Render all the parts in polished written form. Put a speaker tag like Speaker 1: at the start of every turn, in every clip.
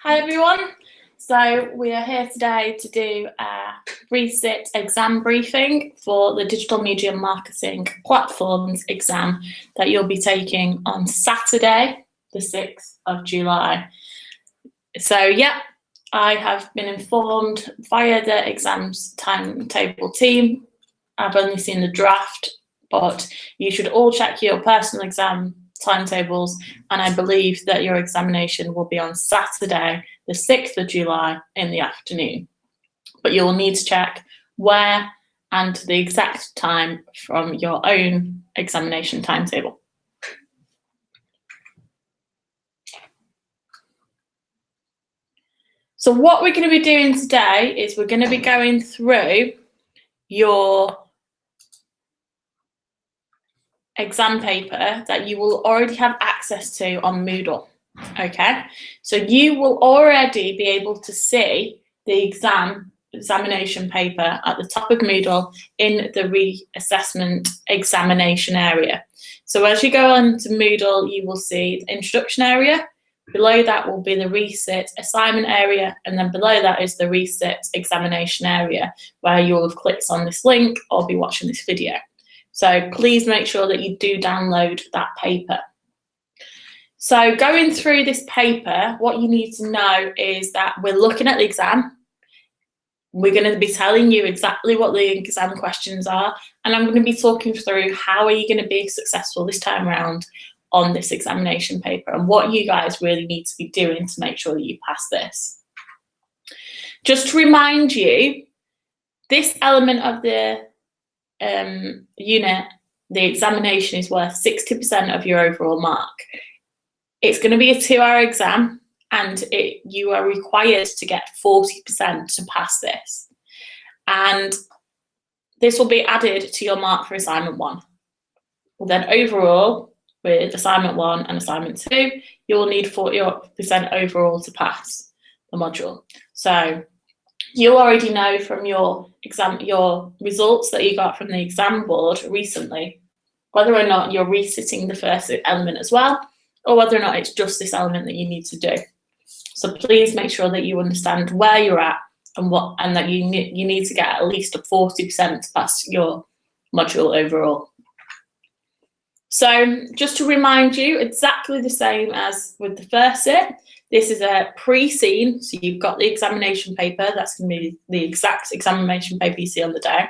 Speaker 1: Hi everyone. So we are here today to do a Resit exam briefing for the Digital Media Marketing Platforms exam that you'll be taking on Saturday, the 6th of July. So yeah, I have been informed via the exams timetable team. I've only seen the draft, but you should all check your personal exam timetables, and I believe that your examination will be on Saturday, the 6th of July in the afternoon. But you'll need to check where and the exact time from your own examination timetable. So what we're going to be doing today is we're going to be going through your exam paper that you will already have access to on Moodle. Okay, so you will already be able to see the examination paper at the top of Moodle in the reassessment examination area. So as you go on to Moodle, you will see the introduction area. Below that will be the Resit assignment area, and then below that is the Resit examination area, where you will have clicked on this link or be watching this video. So please make sure that you do download that paper. So going through this paper, what you need to know is that we're looking at the exam. We're going to be telling you exactly what the exam questions are, and I'm going to be talking through how are you going to be successful this time around on this examination paper and what you guys really need to be doing to make sure that you pass this. Just to remind you, this element of the unit, the examination, is worth 60% of your overall mark. It's going to be a 2-hour exam, and you are required to get 40% to pass this. And this will be added to your mark for assignment 1. Then overall, with assignment 1 and assignment 2, you will need 40% overall to pass the module. So you already know from your results that you got from the exam board recently, whether or not you're resitting the first element as well, or whether or not it's just this element that you need to do. So please make sure that you understand where you're at and that you need to get at least a 40% to pass your module overall. So just to remind you, exactly the same as with the first sit, this is a pre-seen, so you've got the examination paper, that's going to be the exact examination paper you see on the day.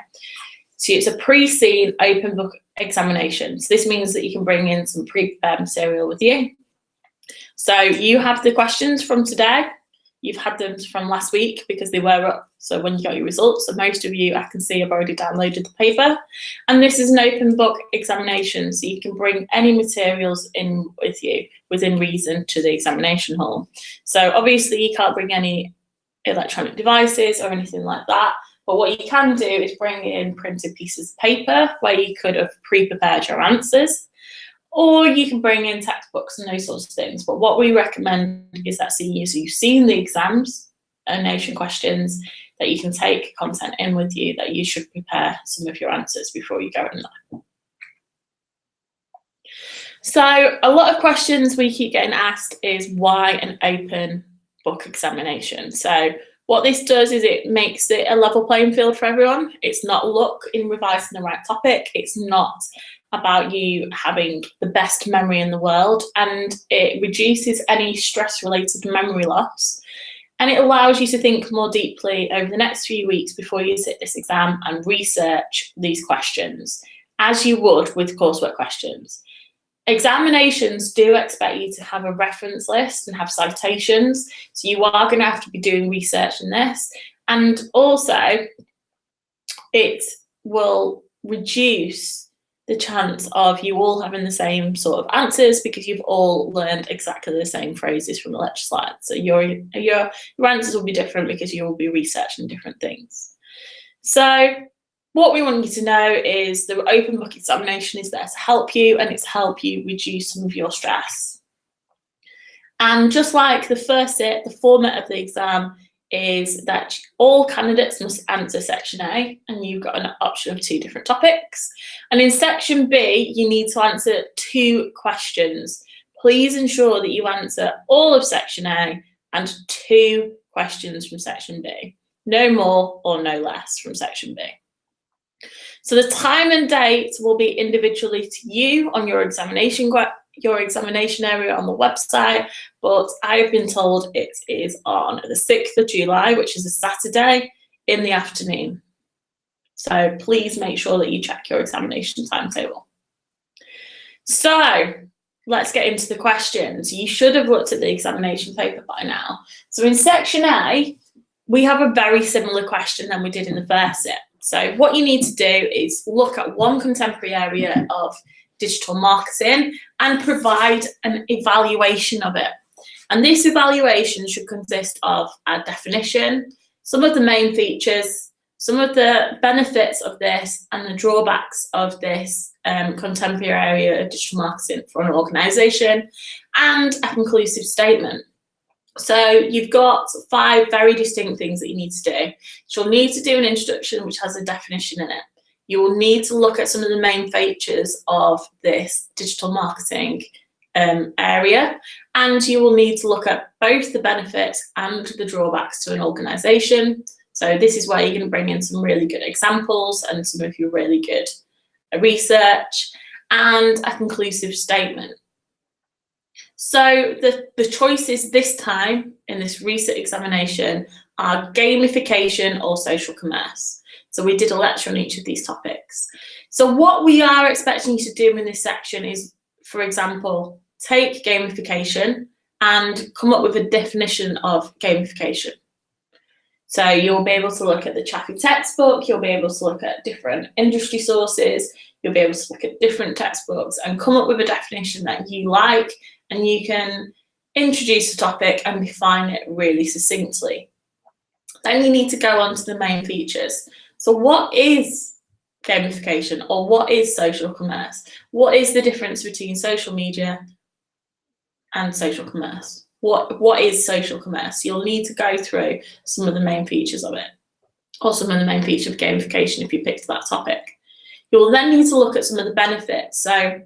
Speaker 1: So it's a pre-seen open book examination. So this means that you can bring in some pre-prepared material with you. So you have the questions from today. You've had them from last week because they were up. So when you got your results, so most of you I can see have already downloaded the paper. And this is an open book examination, so you can bring any materials in with you within reason to the examination hall. So obviously you can't bring any electronic devices or anything like that. But what you can do is bring in printed pieces of paper where you could have pre-prepared your answers, or you can bring in textbooks and those sorts of things. But what we recommend is that you've seen the examination questions, that you can take content in with you, that you should prepare some of your answers before you go in there. So a lot of questions we keep getting asked is why an open book examination? So what this does is it makes it a level playing field for everyone. It's not luck in revising the right topic. It's not about you having the best memory in the world, and it reduces any stress-related memory loss, and it allows you to think more deeply over the next few weeks before you sit this exam and research these questions, as you would with coursework questions. Examinations do expect you to have a reference list and have citations, so you are going to have to be doing research in this, and also it will reduce the chance of you all having the same sort of answers because you've all learned exactly the same phrases from the lecture slides. So your answers will be different because you will be researching different things. So what we want you to know is the open book examination is there to help you, and it's to help you reduce some of your stress. And just like the first sit, the format of the exam is that all candidates must answer section A, and you've got an option of 2 different topics. And in section B, you need to answer 2 questions. Please ensure that you answer all of section A and 2 questions from section B. No more or no less from section B. So the time and date will be individually to you on your examination area on the website, but I've been told it is on the 6th of July, which is a Saturday, in the afternoon. So please make sure that you check your examination timetable. So let's get into the questions. You should have looked at the examination paper by now. So in section A, we have a very similar question than we did in the first set. So what you need to do is look at one contemporary area of digital marketing and provide an evaluation of it. And this evaluation should consist of a definition, some of the main features, some of the benefits of this and the drawbacks of this contemporary area of digital marketing for an organisation, and a conclusive statement. So you've got 5 very distinct things that you need to do. You'll need to do an introduction which has a definition in it. You will need to look at some of the main features of this digital marketing area, and you will need to look at both the benefits and the drawbacks to an organisation. So this is where you're going to bring in some really good examples and some of your really good research and a conclusive statement. So the choices this time in this Resit examination are gamification or social commerce. So we did a lecture on each of these topics. So what we are expecting you to do in this section is, for example, take gamification and come up with a definition of gamification. So you'll be able to look at the Chaffee textbook, you'll be able to look at different industry sources, you'll be able to look at different textbooks and come up with a definition that you like, and you can introduce the topic and define it really succinctly. Then you need to go on to the main features. So what is gamification, or what is social commerce? What is the difference between social media and social commerce? What is social commerce? You'll need to go through some of the main features of it, or some of the main features of gamification if you picked that topic. You'll then need to look at some of the benefits. So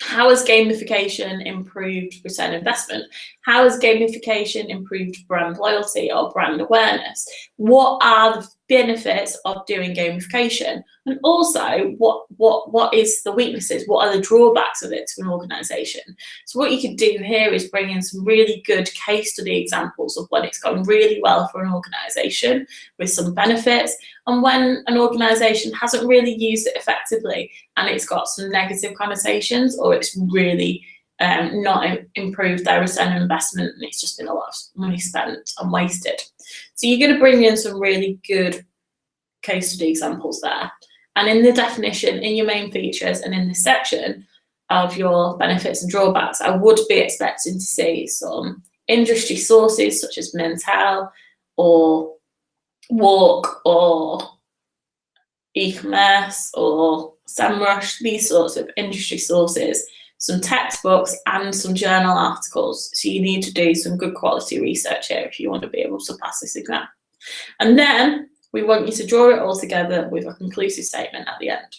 Speaker 1: how has gamification improved return on investment? How has gamification improved brand loyalty or brand awareness? What are the benefits of doing gamification? And also, what is the weaknesses? What are the drawbacks of it to an organisation? So what you could do here is bring in some really good case study examples of when it's gone really well for an organisation with some benefits, and when an organisation hasn't really used it effectively and it's got some negative connotations, or it's really not improved their return on investment and it's just been a lot of money spent and wasted. So you're going to bring in some really good case study examples there. And in the definition, in your main features, and in this section of your benefits and drawbacks, I would be expecting to see some industry sources such as Mintel or Walk or e-commerce or SEMrush, these sorts of industry sources, some textbooks and some journal articles. So you need to do some good quality research here if you want to be able to pass this exam. And then we want you to draw it all together with a conclusive statement at the end.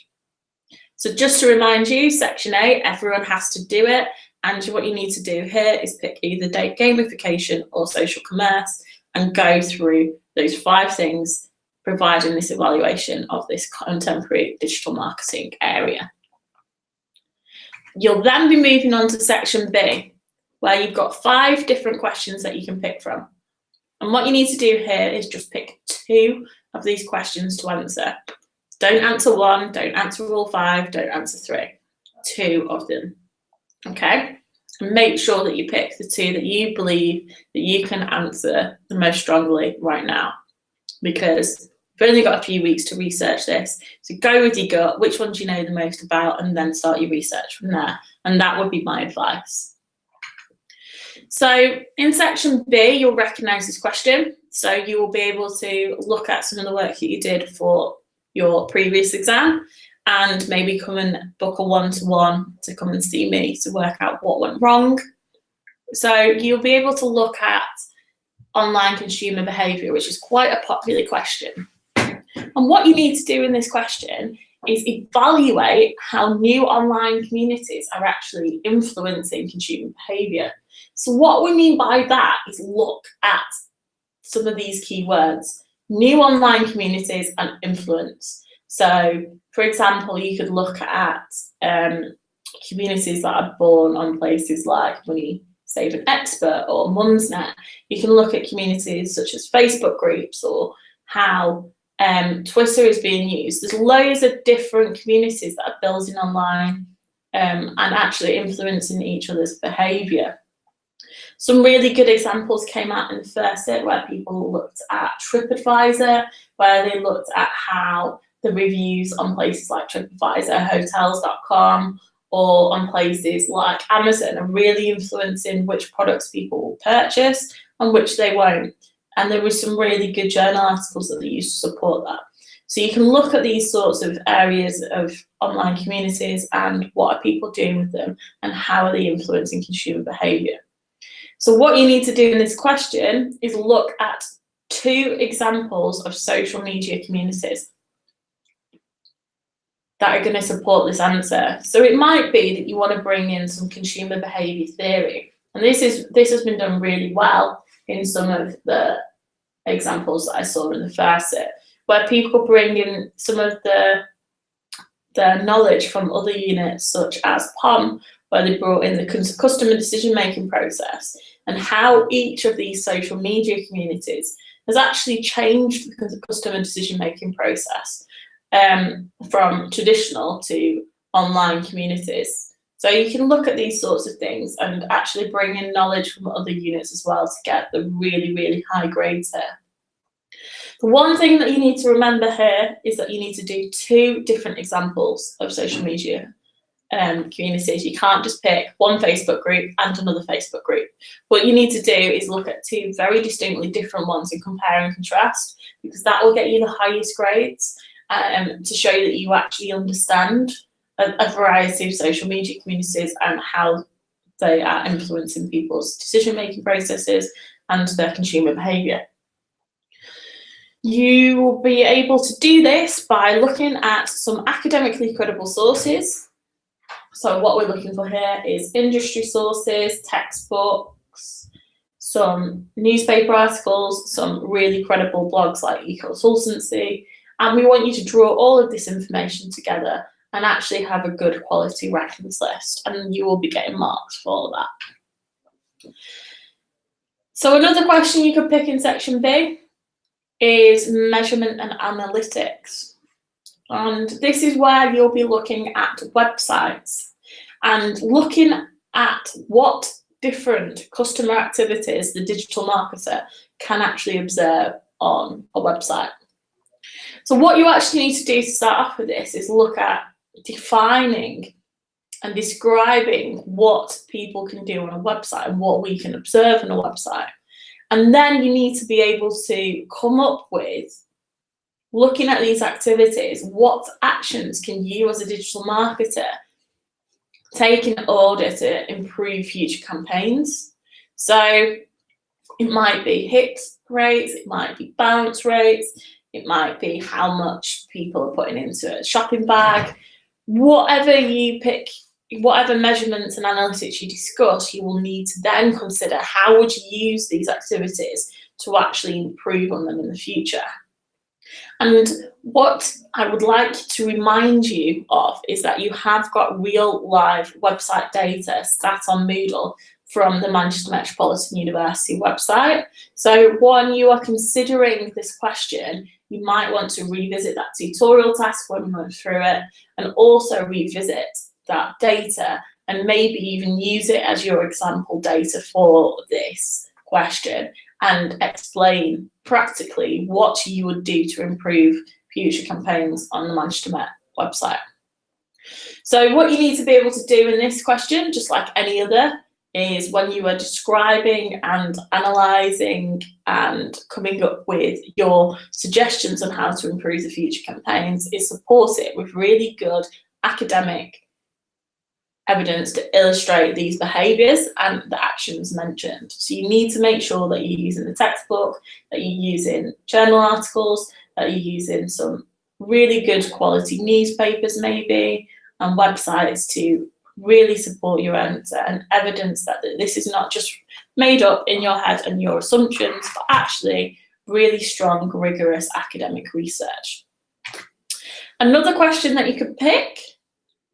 Speaker 1: So just to remind you, section A, everyone has to do it. And what you need to do here is pick either gamification or social commerce and go through those 5 things, providing this evaluation of this contemporary digital marketing area. You'll then be moving on to section B, where you've got 5 different questions that you can pick from. And what you need to do here is just pick 2 of these questions to answer. Don't answer 1, don't answer all 5, don't answer 3. 2 of them, okay? And make sure that you pick the 2 that you believe that you can answer the most strongly right now, because you've only got a few weeks to research this. So go with your gut, which ones you know the most about, and then start your research from there. And that would be my advice. So in section B, you'll recognise this question. So you will be able to look at some of the work that you did for your previous exam and maybe come and book a one-to-one to come and see me to work out what went wrong. So you'll be able to look at online consumer behaviour, which is quite a popular question. And what you need to do in this question is evaluate how new online communities are actually influencing consumer behaviour. So what we mean by that is look at some of these keywords: new online communities and influence. So, for example, you could look at communities that are born on places like Money Save an Expert or Mumsnet. You can look at communities such as Facebook groups, or how Twitter is being used. There's loads of different communities that are building online and actually influencing each other's behaviour. Some really good examples came out in the first set, where people looked at TripAdvisor, where they looked at how the reviews on places like TripAdvisor, hotels.com, or on places like Amazon are really influencing which products people will purchase and which they won't. And there were some really good journal articles that they used to support that. So you can look at these sorts of areas of online communities and what are people doing with them and how are they influencing consumer behaviour. So what you need to do in this question is look at 2 examples of social media communities that are going to support this answer. So it might be that you want to bring in some consumer behaviour theory. And this has been done really well in some of the examples that I saw in the first set, where people bring in some of the knowledge from other units such as POM, where they brought in the customer decision-making process and how each of these social media communities has actually changed the customer decision-making process from traditional to online communities. So you can look at these sorts of things and actually bring in knowledge from other units as well to get the really, really high grades here. The one thing that you need to remember here is that you need to do 2 different examples of social media communities. You can't just pick one Facebook group and another Facebook group. What you need to do is look at 2 very distinctly different ones and compare and contrast, because that will get you the highest grades to show that you actually understand a variety of social media communities and how they are influencing people's decision-making processes and their consumer behaviour. You will be able to do this by looking at some academically credible sources. So what we're looking for here is industry sources, textbooks, some newspaper articles, some really credible blogs like eConsultancy, and we want you to draw all of this information together and actually have a good quality reference list, and you will be getting marks for all of that. So another question you could pick in section B is measurement and analytics. And this is where you'll be looking at websites and looking at what different customer activities the digital marketer can actually observe on a website. So what you actually need to do to start off with this is look at defining and describing what people can do on a website and what we can observe on a website. And then you need to be able to come up with, looking at these activities, what actions can you as a digital marketer take in order to improve future campaigns. So it might be hit rates, it might be bounce rates, it might be how much people are putting into a shopping bag. Whatever you pick, whatever measurements and analytics you discuss, you will need to then consider how would you use these activities to actually improve on them in the future. And what I would like to remind you of is that you have got real live website data sat on Moodle from the Manchester Metropolitan University website. So when you are considering this question, you might want to revisit that tutorial task when we went through it, and also revisit that data and maybe even use it as your example data for this question and explain practically what you would do to improve future campaigns on the Manchester Met website. So what you need to be able to do in this question, just like any other, is when you are describing and analysing and coming up with your suggestions on how to improve the future campaigns, is support it with really good academic evidence to illustrate these behaviours and the actions mentioned. So you need to make sure that you're using the textbook, that you're using journal articles, that you're using some really good quality newspapers maybe, and websites to really support your answer and evidence that this is not just made up in your head and your assumptions, but actually really strong, rigorous academic research. Another question that you could pick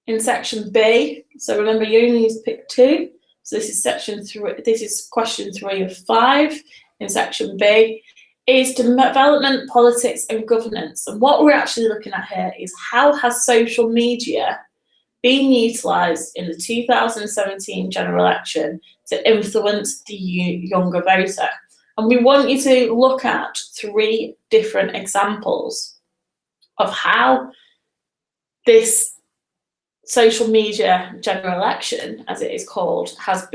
Speaker 1: in section B, so remember you only need to pick 2, so this is section 3, this is question 3 of 5 in section B, is development, politics and governance. And what we're actually looking at here is how has social media been utilised in the 2017 general election to influence the younger voter. And we want you to look at 3 different examples of how this social media general election, as it is called, has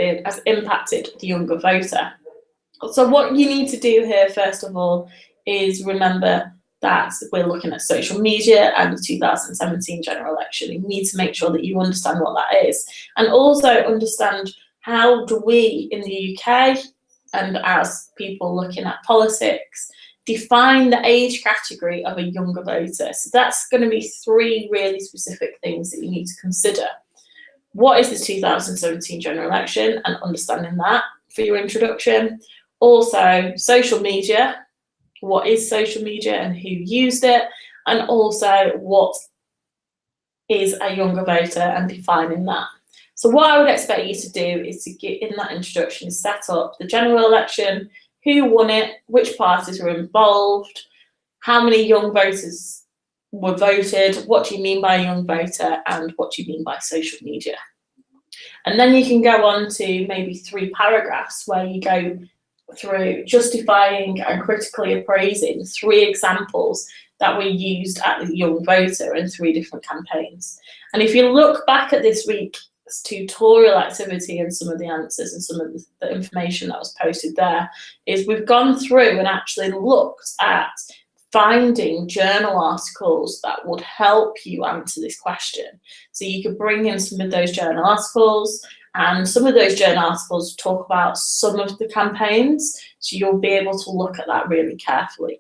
Speaker 1: impacted the younger voter. So what you need to do here, first of all, is remember that we're looking at social media and the 2017 general election. You need to make sure that you understand what that is, and also understand how do we in the UK, and as people looking at politics, define the age category of a younger voter. So that's going to be 3 really specific things that you need to consider. What is the 2017 general election, and understanding that for your introduction. Also, social media. What is social media and who used it, and also what is a younger voter and defining that. So what I would expect you to do is to get in that introduction, set up the general election, who won it, which parties were involved, how many young voters were voted, what do you mean by a young voter, and what do you mean by social media. And then you can go on to maybe 3 paragraphs where you go through justifying and critically appraising 3 examples that were used at the young voter in 3 different campaigns. And if you look back at this week's tutorial activity and some of the answers and some of the information that was posted there, is we've gone through and actually looked at finding journal articles that would help you answer this question. So you could bring in some of those journal articles, and some of those journal articles talk about some of the campaigns, so you'll be able to look at that really carefully.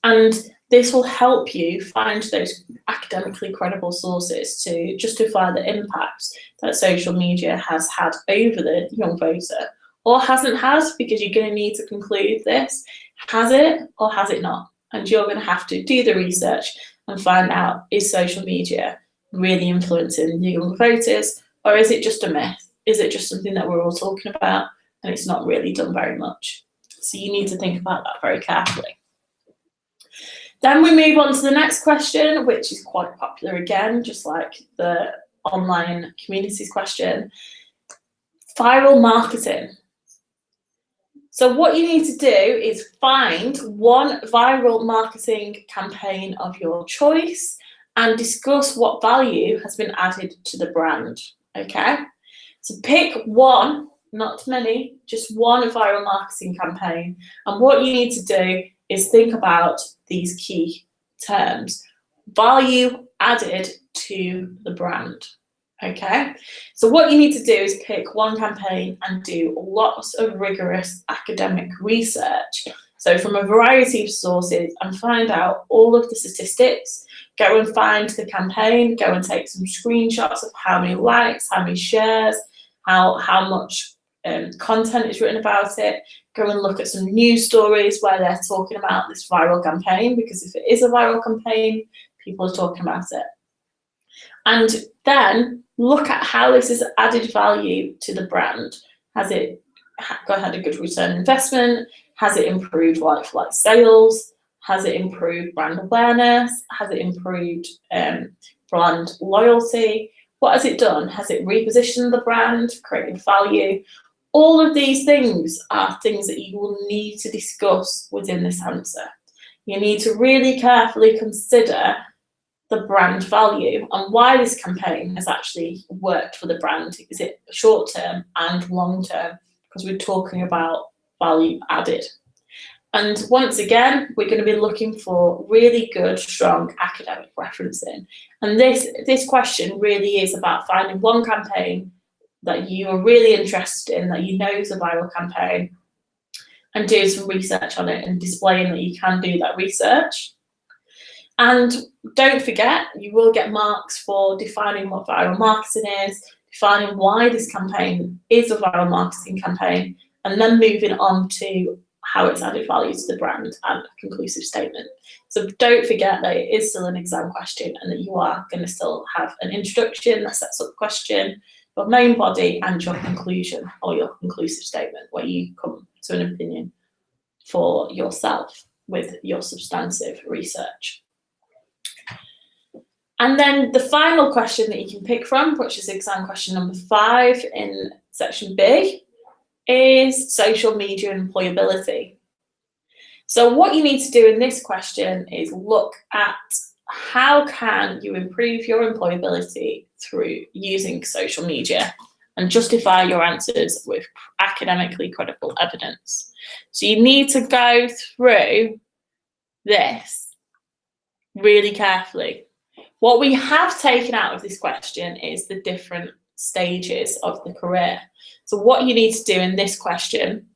Speaker 1: And this will help you find those academically credible sources to justify the impacts that social media has had over the young voter, or hasn't had, because you're going to need to conclude this. Has it or has it not? And you're going to have to do the research and find out, is social media really influencing the young voters? Or is it just a myth? Is it just something that we're all talking about and it's not really done very much? So you need to think about that very carefully. Then we move on to the next question, which is quite popular again, just like the online communities question. Viral marketing. So what you need to do is find 1 viral marketing campaign of your choice and discuss what value has been added to the brand. Okay, so pick 1, not many, just 1 viral marketing campaign. And what you need to do is think about these key terms. Value added to the brand. Okay, so what you need to do is pick 1 campaign and do lots of rigorous academic research. So from a variety of sources, and find out all of the statistics. Go and find the campaign, go and take some screenshots of how many likes, how many shares, how much content is written about it. Go and look at some news stories where they're talking about this viral campaign, because if it is a viral campaign, people are talking about it. And then look at how this has added value to the brand. Has it had a good return on investment? Has it improved like sales? Has it improved brand awareness? Has it improved brand loyalty? What has it done? Has it repositioned the brand, created value? All of these things are things that you will need to discuss within this answer. You need to really carefully consider the brand value and why this campaign has actually worked for the brand. Is it short term and long term? Because we're talking about value added. And once again, we're going to be looking for really good, strong academic referencing. And this question really is about finding 1 campaign that you are really interested in, that you know is a viral campaign, and doing some research on it and displaying that you can do that research. And don't forget, you will get marks for defining what viral marketing is, defining why this campaign is a viral marketing campaign, and then moving on to how it's added value to the brand and a conclusive statement. So don't forget that it is still an exam question and that you are going to still have an introduction that sets up the question, your main body, and your conclusion or your conclusive statement, where you come to an opinion for yourself with your substantive research. And then the final question that you can pick from, which is exam question number 5 in section B, is social media employability. So what you need to do in this question is look at how can you improve your employability through using social media, and justify your answers with academically credible evidence. So you need to go through this really carefully. What we have taken out of this question is the different stages of the career. So what you need to do in this question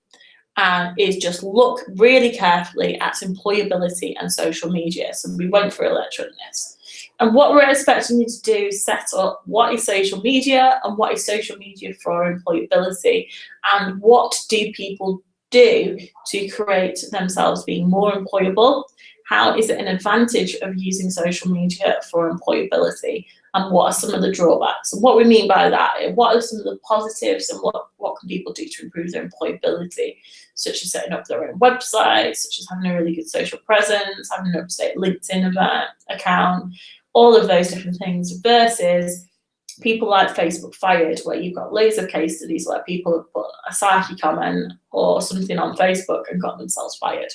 Speaker 1: is just look really carefully at employability and social media. So we went through a lecture on this. And what we're expecting you to do is set up what is social media and what is social media for employability, and what do people do to create themselves being more employable. How is it an advantage of using social media for employability, and what are some of the drawbacks? And what we mean by that, what are some of the positives, and what can people do to improve their employability, such as setting up their own website, such as having a really good social presence, having an up-to-date LinkedIn account, all of those different things, versus people like Facebook Fired, where you've got loads of case studies where people have put a psyche comment or something on Facebook and got themselves fired,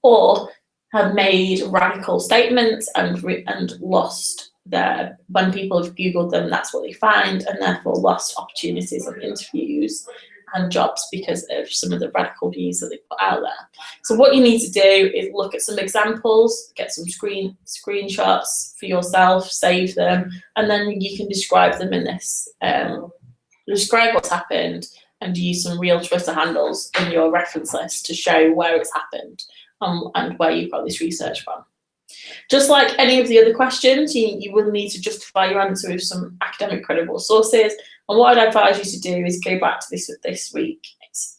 Speaker 1: or have made radical statements and lost their, when people have Googled them, that's what they find, and therefore lost opportunities of interviews and jobs because of some of the radical views that they put out there. So what you need to do is look at some examples, get some screenshots for yourself, save them, and then you can describe them in this, describe what's happened, and use some real Twitter handles in your reference list to show where it's happened and where you've got this research from. Just like any of the other questions, you will need to justify your answer with some academic credible sources. And what I'd advise you to do is go back to this week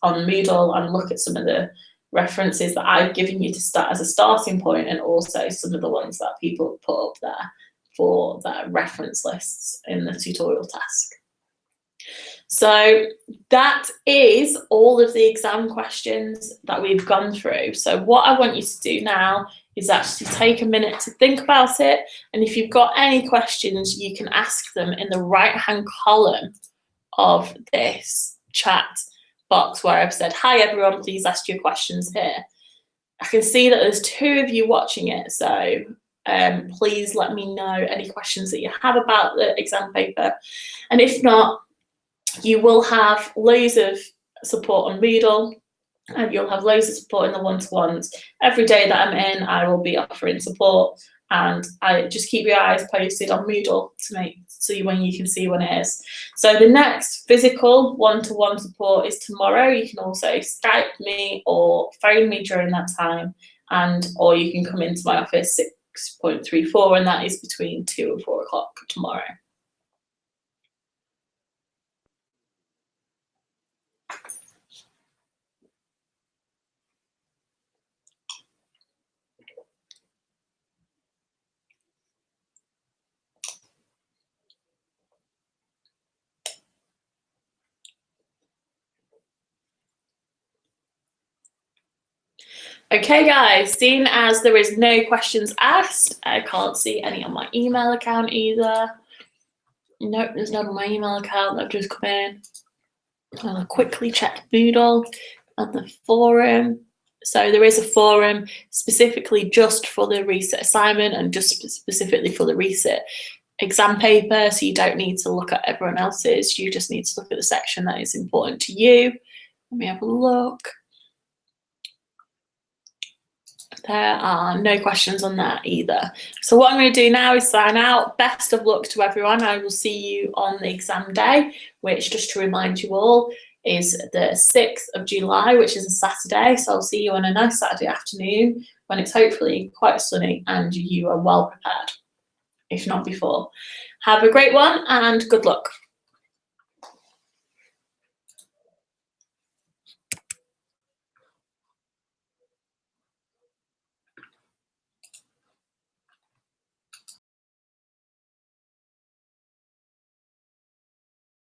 Speaker 1: on Moodle and look at some of the references that I've given you to start as a starting point, and also some of the ones that people have put up there for their reference lists in the tutorial task. So that is all of the exam questions that we've gone through. So what I want you to do now is actually take a minute to think about it. And if you've got any questions, you can ask them in the right-hand column of this chat box where I've said, hi everyone, please ask your questions here. I can see that there's 2 of you watching it, so please let me know any questions that you have about the exam paper. And if not, you will have loads of support on Moodle, and you'll have loads of support in the one-to-ones. Every day that I'm in, I will be offering support, and I just keep your eyes posted on Moodle to see when you can see when it is. So the next physical one-to-one support is tomorrow. You can also Skype me or phone me during that time, or you can come into my office 6.34, and that is between 2 and 4 o'clock tomorrow. Okay guys, seeing as there is no questions asked, I can't see any on my email account either. Nope, there's none on my email account that just come in. I'll quickly check Moodle and the forum. So there is a forum specifically just for the Resit assignment and just specifically for the Resit exam paper, so you don't need to look at everyone else's, you just need to look at the section that is important to you. Let me have a look. There are no questions on that either. So what I'm going to do now is sign out. Best of luck to everyone. I will see you on the exam day, which, just to remind you all, is the 6th of July, which is a Saturday. So I'll see you on a nice Saturday afternoon when it's hopefully quite sunny and you are well prepared, if not before. Have a great one and good luck.